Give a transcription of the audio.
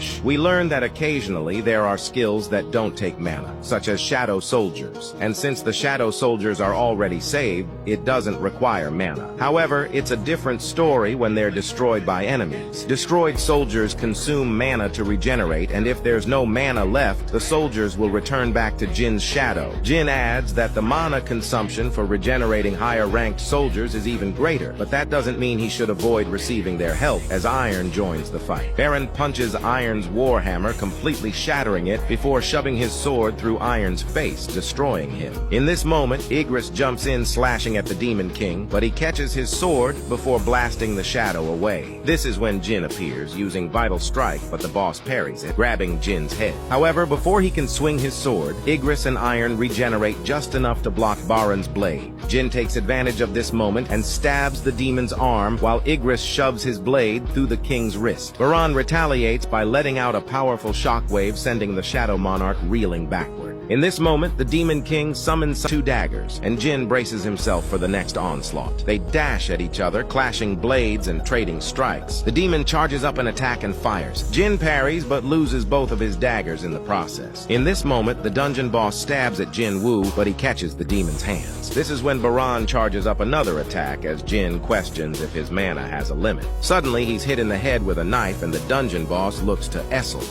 flourish. We learn that occasionally there are skills that don't take mana, such as Shadow Soldiers. And since the Shadow Soldiers are already saved, it doesn't require mana. However, it's a different story when they're destroyed by enemies. Destroyed soldiers consume mana to regenerate, and if there's no mana left, the soldiers will return back to Jin's shadow. Jin adds that the mana consumption for regenerating higher-ranked soldiers is even greater, but that doesn't mean he should avoid receiving their help, as Iron joins the fight. Baron punches Iron's warhammer, completely shattering it before shoving his sword through Iron's face, destroying him. In this moment, Igris jumps in, slashing at the Demon King, but he catches his sword before blasting the shadow away. This is when Jin appears, using Vital Strike, but the boss parries it, grabbing Jin's head. However, before he can swing his sword, Igris and Iron regenerate just enough to block Baron's blade. Jin takes advantage of this moment and stabs the demon's arm, while Igris shoves his blade through the king's wrist. Baron retaliates by letting out a powerful shockwave, sending the Shadow Monarch reeling backward. In this moment, the Demon King summons 2 daggers, and Jin braces himself for the next onslaught. They dash at each other, clashing blades and trading strikes. The demon charges up an attack and fires. Jin parries, but loses both of his daggers in the process. In this moment, the dungeon boss stabs at Jin Woo, but he catches the demon's hands. This is when Baron charges up another attack, as Jin questions if his mana has a limit. Suddenly, he's hit in the head with a knife, and the dungeon boss looks to Essel.